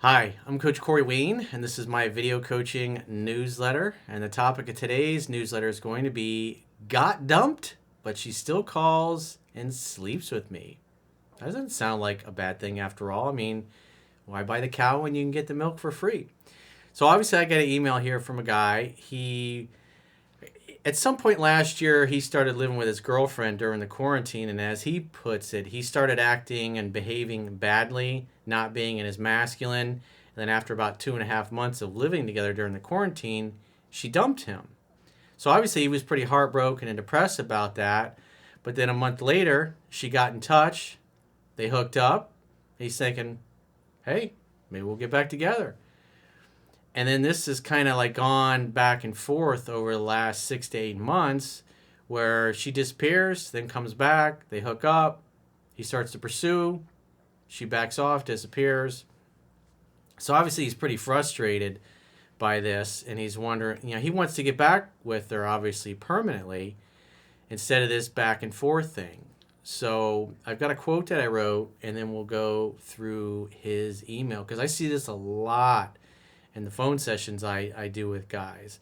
Hi, I'm Coach Corey Wayne, and this is my video coaching newsletter. And the topic of today's newsletter is going to be Got Dumped, but she still calls and sleeps with me. Doesn't sound like a bad thing after all. I mean, why buy the cow when you can get the milk for free? So, obviously, I got an email here from a guy. At some point last year, he started living with his girlfriend during the quarantine, and as he puts it, he started acting and behaving badly, not being in his masculine. And then, after about 2.5 months of living together during the quarantine, she dumped him. So, obviously, he was pretty heartbroken and depressed about that. But then, a month later, she got in touch, they hooked up. He's thinking, hey, maybe we'll get back together. And then this has kind of like gone back and forth over the last 6 to 8 months where she disappears, then comes back, they hook up, he starts to pursue, she backs off, disappears. So obviously he's pretty frustrated by this, and he's wondering, he wants to get back with her obviously permanently instead of this back and forth thing. So I've got a quote that I wrote, and then we'll go through his email because I see this a lot in the phone sessions I do with guys.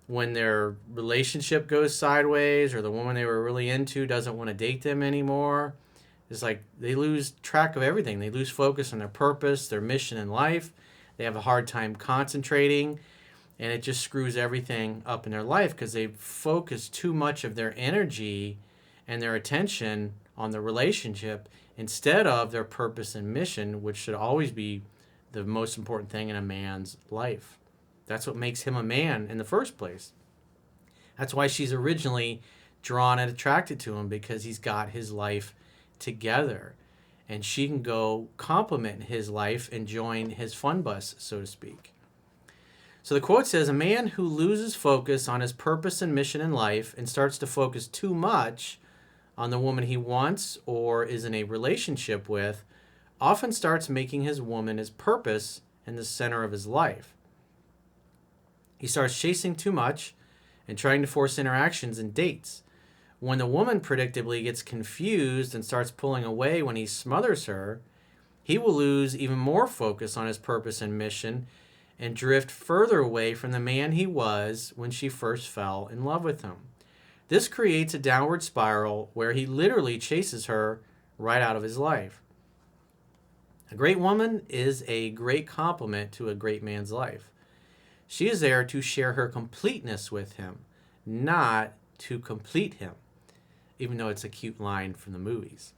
When their relationship goes sideways or the woman they were really into doesn't want to date them anymore, it's like they lose track of everything. They lose focus on their purpose, their mission in life. They have a hard time concentrating, and it just screws everything up in their life because they focus too much of their energy and their attention on the relationship instead of their purpose and mission, which should always be the most important thing in a man's life. That's what makes him a man in the first place. That's why she's originally drawn and attracted to him, because he's got his life together. And she can go complement his life and join his fun bus, so to speak. So the quote says, a man who loses focus on his purpose and mission in life and starts to focus too much on the woman he wants or is in a relationship with often starts making his woman his purpose and the center of his life. He starts chasing too much and trying to force interactions and dates. When the woman predictably gets confused and starts pulling away when he smothers her, he will lose even more focus on his purpose and mission and drift further away from the man he was when she first fell in love with him. This creates a downward spiral where he literally chases her right out of his life. A great woman is a great complement to a great man's life. She is there to share her completeness with him, not to complete him, even though it's a cute line from the movies.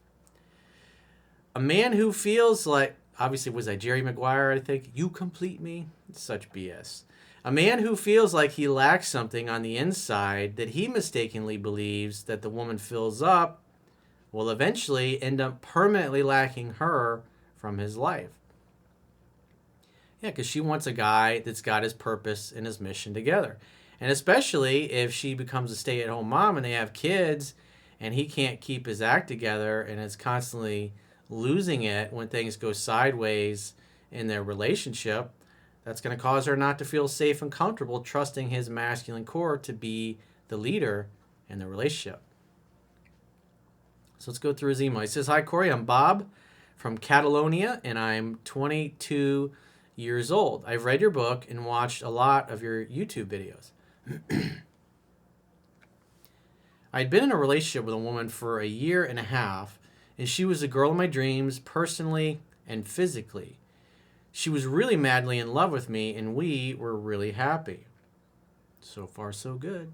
A man who feels like, obviously, was that Jerry Maguire, I think? You complete me? It's such BS. A man who feels like he lacks something on the inside that he mistakenly believes that the woman fills up will eventually end up permanently lacking her from his life. Yeah, because she wants a guy that's got his purpose and his mission together. And especially if she becomes a stay-at-home mom and they have kids and he can't keep his act together and is constantly losing it when things go sideways in their relationship, that's going to cause her not to feel safe and comfortable trusting his masculine core to be the leader in the relationship. So let's go through his email. He says, hi, Corey, I'm Bob from Catalonia, and I'm 22 years old. I've read your book and watched a lot of your YouTube videos. I'd been in a relationship with a woman for a year and a half, and she was the girl of my dreams, personally and physically. She was really madly in love with me, and we were really happy. So far, so good.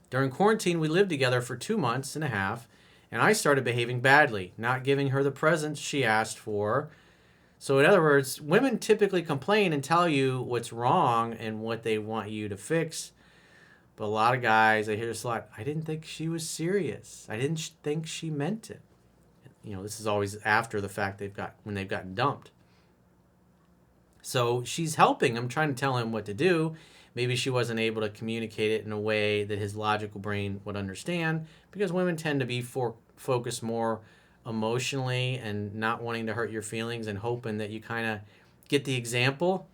During quarantine, we lived together for 2 months and a half, and I started behaving badly, not giving her the presents she asked for. So in other words, women typically complain and tell you what's wrong and what they want you to fix. But a lot of guys, I hear this a lot, I didn't think she was serious. I didn't think she meant it. This is always after the fact when they've gotten dumped. So she's helping him, trying to tell him what to do. Maybe she wasn't able to communicate it in a way that his logical brain would understand, because women tend to be focused more emotionally and not wanting to hurt your feelings and hoping that you kind of get the example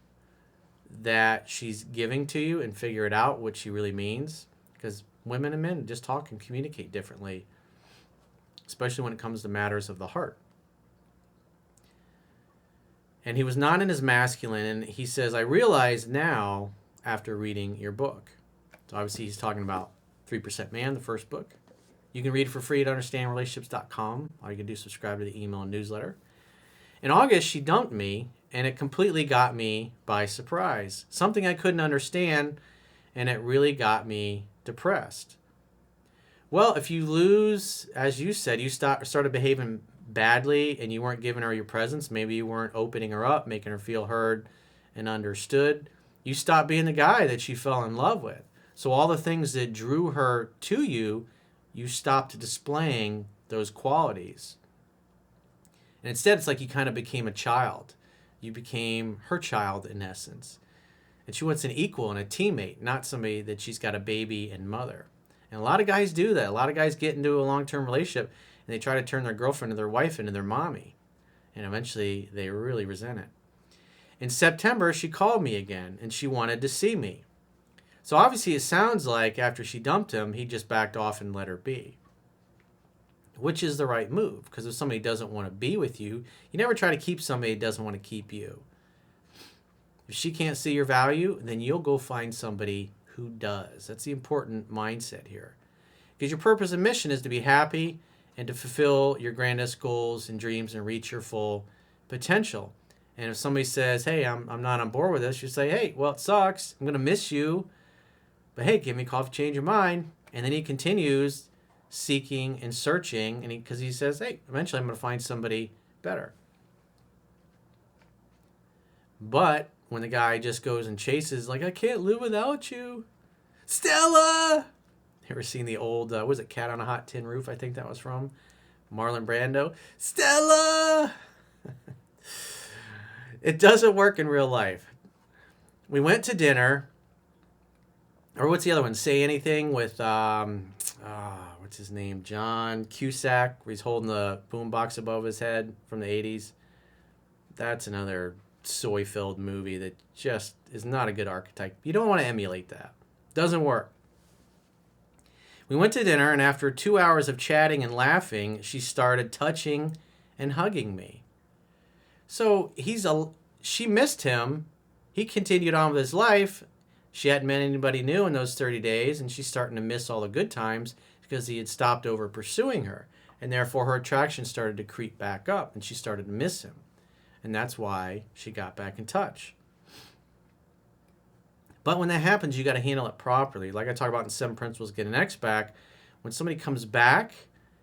that she's giving to you and figure it out what she really means. Because women and men just talk and communicate differently, especially when it comes to matters of the heart. And he was not in his masculine. And he says, I realize now after reading your book. So obviously he's talking about 3% Man, the first book. You can read it for free at understandrelationships.com. All you can do is subscribe to the email and newsletter. In August, she dumped me, and it completely got me by surprise. Something I couldn't understand, and it really got me depressed. Well, if you lose, as you said, you started behaving badly and you weren't giving her your presence, maybe you weren't opening her up, making her feel heard and understood, you stopped being the guy that she fell in love with. So all the things that drew her to you, you stopped displaying those qualities. And instead, it's like you kind of became a child. You became her child in essence. And she wants an equal and a teammate, not somebody that she's got a baby and mother. And a lot of guys do that. A lot of guys get into a long-term relationship and they try to turn their girlfriend or their wife into their mommy. And eventually they really resent it. In September, she called me again and she wanted to see me. So obviously it sounds like after she dumped him, he just backed off and let her be. Which is the right move, because if somebody doesn't want to be with you, you never try to keep somebody that doesn't want to keep you. If she can't see your value, then you'll go find somebody who does. That's the important mindset here. Because your purpose and mission is to be happy and to fulfill your grandest goals and dreams and reach your full potential. And if somebody says, hey, I'm not on board with this, you say, hey, well, it sucks. I'm going to miss you. But hey, give me a call if you change your mind. And then he continues seeking and searching, and because he says, hey, eventually I'm going to find somebody better. But when the guy just goes and chases, like, I can't live without you. Stella! Ever seen the old, was it Cat on a Hot Tin Roof? I think that was from Marlon Brando. Stella! It doesn't work in real life. We went to dinner, or what's the other one? Say Anything with, what's his name? John Cusack, where he's holding the boombox above his head from the 80s. That's another soy-filled movie that just is not a good archetype. You don't want to emulate that. Doesn't work. We went to dinner, and after 2 hours of chatting and laughing, she started touching and hugging me. So she missed him. He continued on with his life. She hadn't met anybody new in those 30 days, and she's starting to miss all the good times because he had stopped over pursuing her. And therefore, her attraction started to creep back up, and she started to miss him. And that's why she got back in touch. But when that happens, you got to handle it properly. Like I talk about in 7 Principles, Get an Ex Back. When somebody comes back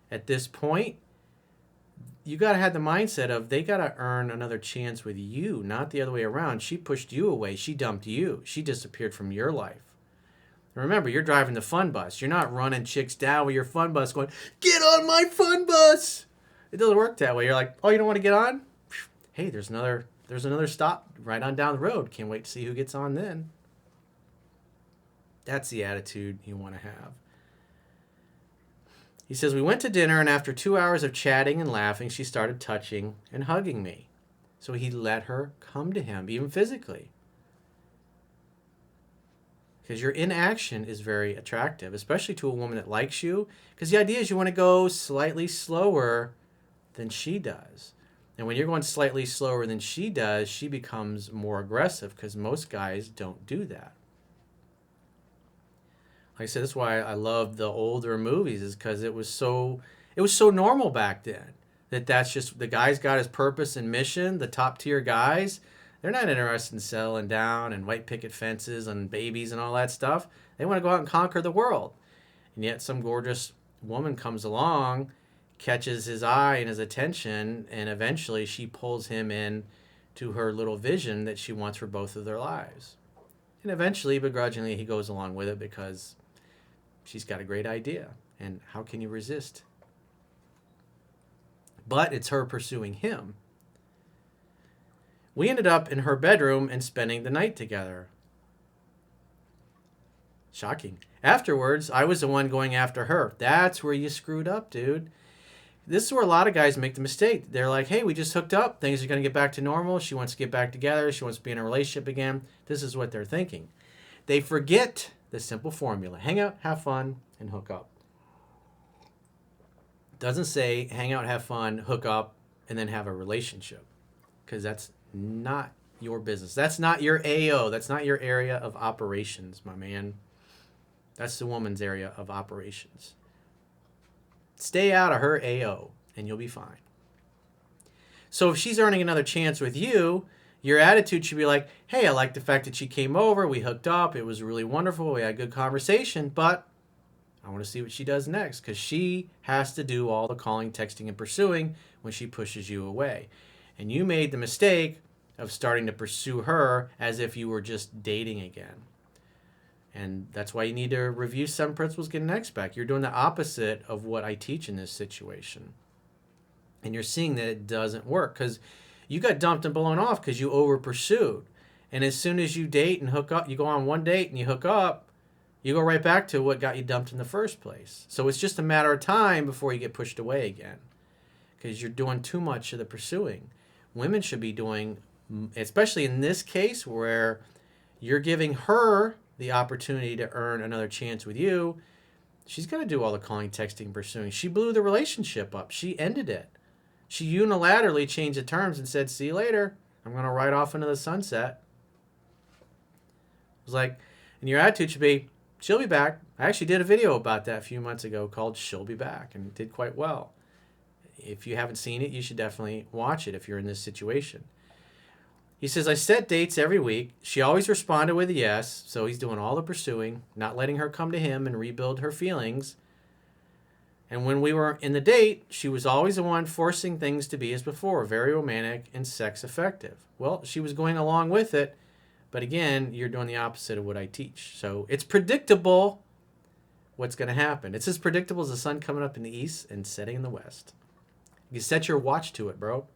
at this point, you got to have the mindset of they got to earn another chance with you, not the other way around. She pushed you away. She dumped you. She disappeared from your life. And remember, you're driving the fun bus. You're not running chicks down with your fun bus going, get on my fun bus. It doesn't work that way. You're like, oh, you don't want to get on? Hey, there's another stop right on down the road. Can't wait to see who gets on then. That's the attitude you want to have. He says, we went to dinner, and after 2 hours of chatting and laughing, she started touching and hugging me. So he let her come to him, even physically. Because your inaction is very attractive, especially to a woman that likes you. Because the idea is you want to go slightly slower than she does. And when you're going slightly slower than she does, she becomes more aggressive, because most guys don't do that. Like I said, that's why I love the older movies, is because it was so normal back then. That's just, the guy's got his purpose and mission. The top tier guys, they're not interested in settling down and white picket fences and babies and all that stuff. They want to go out and conquer the world. And yet some gorgeous woman comes along, catches his eye and his attention, and eventually she pulls him in to her little vision that she wants for both of their lives. And eventually, begrudgingly, he goes along with it because she's got a great idea. And how can you resist? But it's her pursuing him. We ended up in her bedroom and spending the night together. Shocking. Afterwards, I was the one going after her. That's where you screwed up, dude. This is where a lot of guys make the mistake. They're like, hey, we just hooked up. Things are going to get back to normal. She wants to get back together. She wants to be in a relationship again. This is what they're thinking. They forget the simple formula. Hang out, have fun, and hook up. Doesn't say hang out, have fun, hook up, and then have a relationship. Because that's not your business. That's not your AO. That's not your area of operations, my man. That's the woman's area of operations. Stay out of her AO and you'll be fine. So if she's earning another chance with you, your attitude should be like, hey, I like the fact that she came over. We hooked up. It was really wonderful. We had a good conversation, but I want to see what she does next because she has to do all the calling, texting, and pursuing when she pushes you away. And you made the mistake of starting to pursue her as if you were just dating again. And that's why you need to review 7 Principles, Get an X back. You're doing the opposite of what I teach in this situation. And you're seeing that it doesn't work because you got dumped and blown off because you over pursued. And as soon as you date and hook up, you go on one date and you hook up, you go right back to what got you dumped in the first place. So it's just a matter of time before you get pushed away again because you're doing too much of the pursuing. Women should be doing, especially in this case where you're giving her the opportunity to earn another chance with you, she's got to do all the calling, texting, pursuing. She blew the relationship up. She ended it. She unilaterally changed the terms and said, see you later. I'm going to ride off into the sunset. It was like, and your attitude should be, she'll be back. I actually did a video about that a few months ago called She'll Be Back, and it did quite well. If you haven't seen it, you should definitely watch it if you're in this situation. He says, I set dates every week. She always responded with a yes, so he's doing all the pursuing, not letting her come to him and rebuild her feelings. And when we were in the date, she was always the one forcing things to be as before, very romantic and sex effective. Well, she was going along with it, but again, you're doing the opposite of what I teach. So it's predictable what's going to happen. It's as predictable as the sun coming up in the east and setting in the west. You set your watch to it, bro.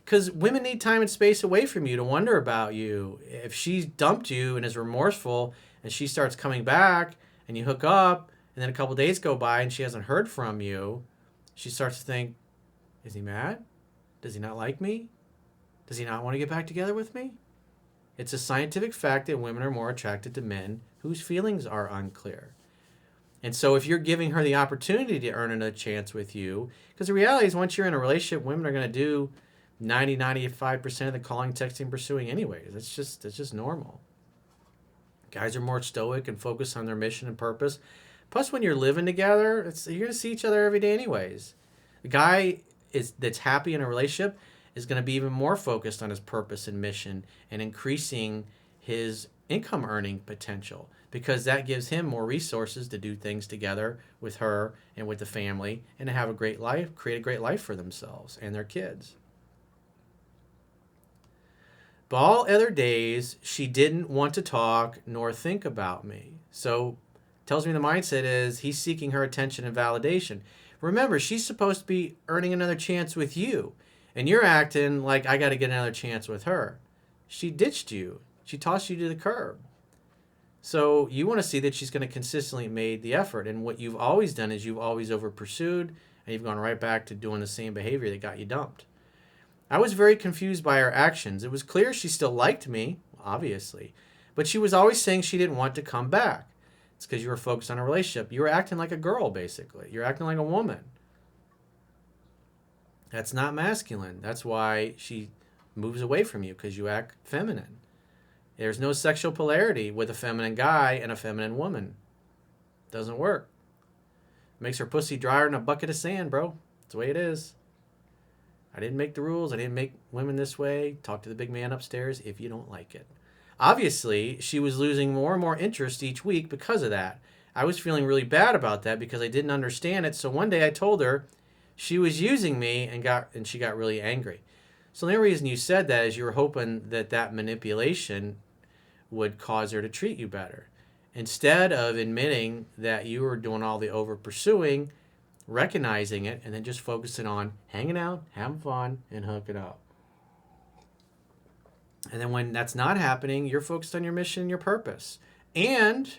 Because women need time and space away from you to wonder about you. If she's dumped you and is remorseful and she starts coming back and you hook up and then a couple days go by and she hasn't heard from you, she starts to think, is he mad? Does he not like me? Does he not want to get back together with me? It's a scientific fact that women are more attracted to men whose feelings are unclear. And so if you're giving her the opportunity to earn another chance with you, because the reality is once you're in a relationship, women are going to do 95% of the calling, texting, pursuing anyways. It's just normal. Guys are more stoic and focused on their mission and purpose. Plus, when you're living together, you're going to see each other every day anyways. The guy that's happy in a relationship is going to be even more focused on his purpose and mission and increasing his income earning potential because that gives him more resources to do things together with her and with the family and to have a great life, create a great life for themselves and their kids. But all other days, she didn't want to talk nor think about me. So tells me the mindset is he's seeking her attention and validation. Remember, she's supposed to be earning another chance with you. And you're acting like I got to get another chance with her. She ditched you. She tossed you to the curb. So you want to see that she's going to consistently made the effort. And what you've always done is you've always over pursued and you've gone right back to doing the same behavior that got you dumped. I was very confused by her actions. It was clear she still liked me, obviously. But she was always saying she didn't want to come back. It's because you were focused on a relationship. You were acting like a girl, basically. You're acting like a woman. That's not masculine. That's why she moves away from you, because you act feminine. There's no sexual polarity with a feminine guy and a feminine woman. Doesn't work. Makes her pussy drier than a bucket of sand, bro. That's the way it is. I didn't make the rules. I didn't make women this way. Talk to the big man upstairs if you don't like it. Obviously, she was losing more and more interest each week because of that. I was feeling really bad about that because I didn't understand it. So one day I told her she was using me and she got really angry. So the only reason you said that is you were hoping that manipulation would cause her to treat you better. Instead of admitting that you were doing all the over pursuing, recognizing it, and then just focusing on hanging out, having fun, and hooking up. And then when that's not happening, you're focused on your mission and your purpose. And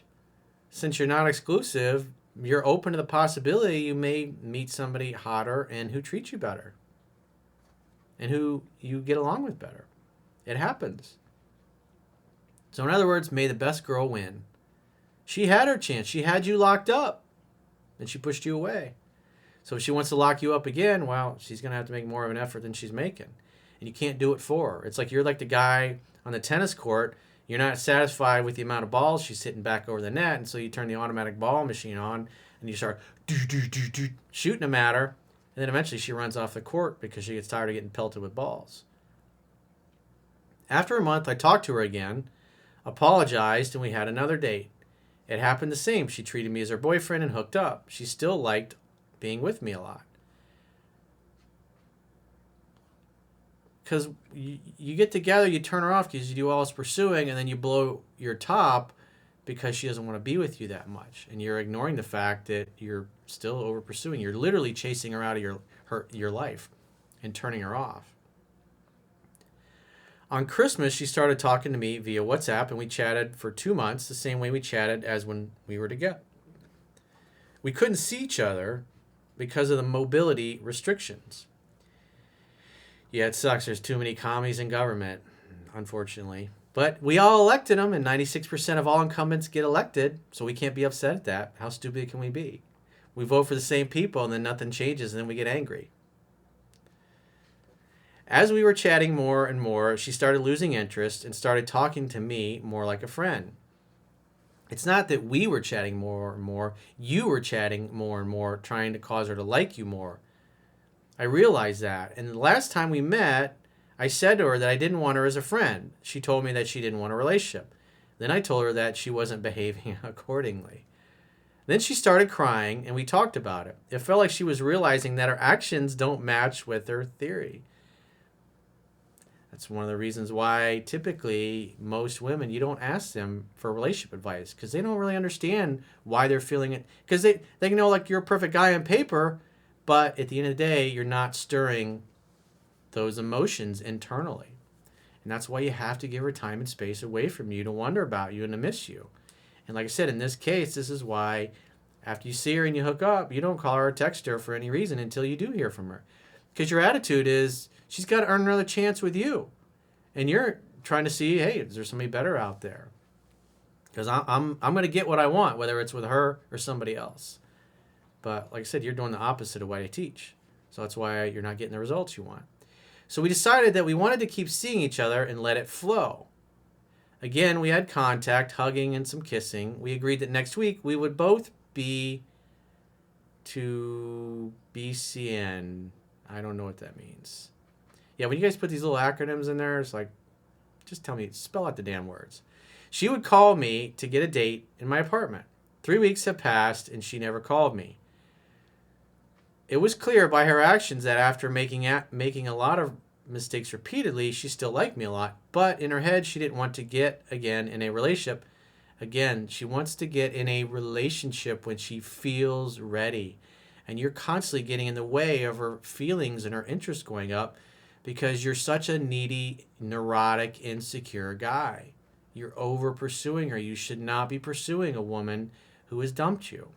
since you're not exclusive, you're open to the possibility you may meet somebody hotter and who treats you better and who you get along with better. It happens. So in other words, may the best girl win. She had her chance. She had you locked up and she pushed you away. So if she wants to lock you up again, well, she's going to have to make more of an effort than she's making. and you can't do it for her. It's like you're like the guy on the tennis court. You're not satisfied with the amount of balls she's hitting back over the net, and so you turn the automatic ball machine on and you start shooting them at her, and then eventually she runs off the court because she gets tired of getting pelted with balls. After a month, I talked to her again, apologized, and we had another date. It happened the same. She treated me as her boyfriend and hooked up. She still liked being with me a lot. Because you get together, you turn her off because you do all this pursuing, and then you blow your top because she doesn't want to be with you that much. And you're ignoring the fact that you're still over pursuing. You're literally chasing her out of your life and turning her off. On Christmas, she started talking to me via WhatsApp, and we chatted for 2 months the same way we chatted as when we were together. We couldn't see each other because of the mobility restrictions. Yeah, it sucks. There's too many commies in government, unfortunately. But we all elected them, and 96% of all incumbents get elected, so we can't be upset at that. How stupid can we be? We vote for the same people, and then nothing changes, and then we get angry. As we were chatting more and more, she started losing interest and started talking to me more like a friend. It's not that we were chatting more and more. You were chatting more and more, trying to cause her to like you more. I realized that. And the last time we met, I said to her that I didn't want her as a friend. She told me that she didn't want a relationship. Then I told her that she wasn't behaving accordingly. Then she started crying, and we talked about it. It felt like she was realizing that her actions don't match with her theory. That's one of the reasons why typically most women, you don't ask them for relationship advice because they don't really understand why they're feeling it. Because they know like you're a perfect guy on paper, but at the end of the day, you're not stirring those emotions internally. And that's why you have to give her time and space away from you to wonder about you and to miss you. And like I said, in this case, this is why after you see her and you hook up, you don't call her or text her for any reason until you do hear from her. Because your attitude is, she's got to earn another chance with you. And you're trying to see, hey, is there somebody better out there? Because I'm going to get what I want, whether it's with her or somebody else. But like I said, you're doing the opposite of what I teach. So that's why you're not getting the results you want. So we decided that we wanted to keep seeing each other and let it flow. Again, we had contact, hugging, and some kissing. We agreed that next week we would both be to BCN. I don't know what that means. Yeah, when you guys put these little acronyms in there, it's like, just tell me, spell out the damn words. She would call me to get a date in my apartment. 3 weeks have passed, and she never called me. It was clear by her actions that after making a lot of mistakes repeatedly, she still liked me a lot. But in her head, she didn't want to get again in a relationship. Again, she wants to get in a relationship when she feels ready. And you're constantly getting in the way of her feelings and her interest going up because you're such a needy, neurotic, insecure guy. You're over pursuing her. You should not be pursuing a woman who has dumped you.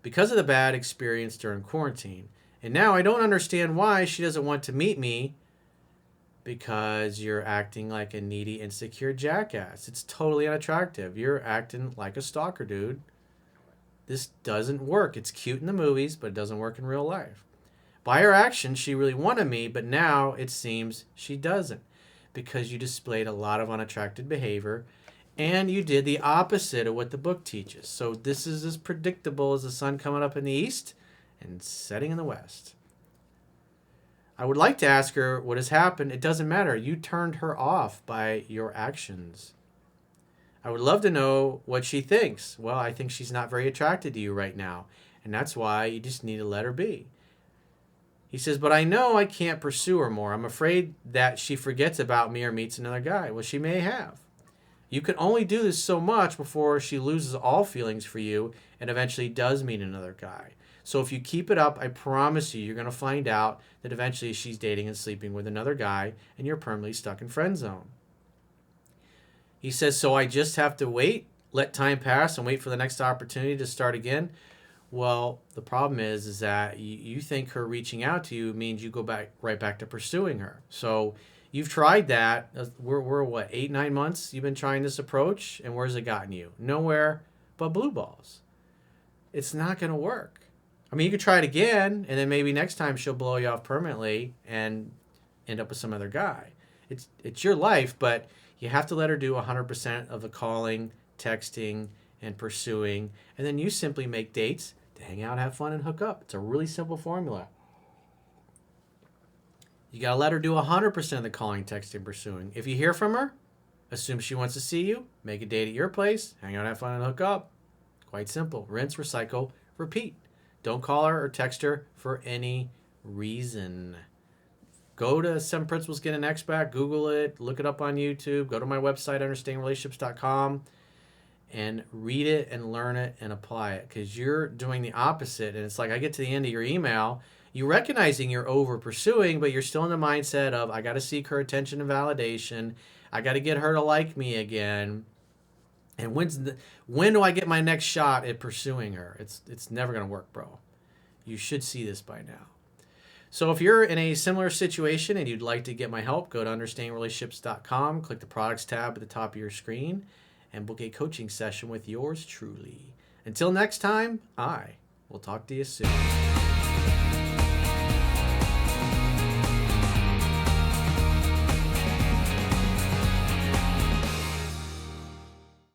Because of the bad experience during quarantine. And now I don't understand why she doesn't want to meet me because you're acting like a needy, insecure jackass. It's totally unattractive. You're acting like a stalker, dude. This doesn't work. It's cute in the movies, but it doesn't work in real life. By her actions, she really wanted me, but now it seems she doesn't because you displayed a lot of unattractive behavior and you did the opposite of what the book teaches. So this is as predictable as the sun coming up in the east and setting in the west. I would like to ask her what has happened. It doesn't matter. You turned her off by your actions. I would love to know what she thinks. Well, I think she's not very attracted to you right now, and that's why you just need to let her be. He says, but I know I can't pursue her more. I'm afraid that she forgets about me or meets another guy. Well, she may have. You can only do this so much before she loses all feelings for you and eventually does meet another guy. So if you keep it up, I promise you, you're going to find out that eventually she's dating and sleeping with another guy and you're permanently stuck in friend zone. He says, so I just have to wait, let time pass and wait for the next opportunity to start again. Well, the problem is that you think her reaching out to you means you go right back to pursuing her. So you've tried that. We're what, 8-9 months you've been trying this approach, and where's it gotten you? Nowhere but blue balls. It's not going to work. I mean, you could try it again, and then maybe next time she'll blow you off permanently, and end up with some other guy. It's your life, but you have to let her do 100% of the calling, texting, and pursuing, and then you simply make dates to hang out, have fun, and hook up. It's a really simple formula. You got to let her do 100% of the calling, texting, pursuing. If you hear from her, assume she wants to see you, make a date at your place, hang out, have fun, and hook up. Quite simple. Rinse, recycle, repeat. Don't call her or text her for any reason. Go to 7 Principles Get an X Back, Google it, look it up on YouTube, go to my website, understandingrelationships.com, and read it and learn it and apply it, because you're doing the opposite. And it's like I get to the end of your email, you recognizing you're over pursuing, but you're still in the mindset of, I got to seek her attention and validation. I got to get her to like me again. And when do I get my next shot at pursuing her? It's never going to work, bro. You should see this by now. So if you're in a similar situation and you'd like to get my help, go to understandingrelationships.com, click the products tab at the top of your screen, and book a coaching session with yours truly. Until next time, I will talk to you soon.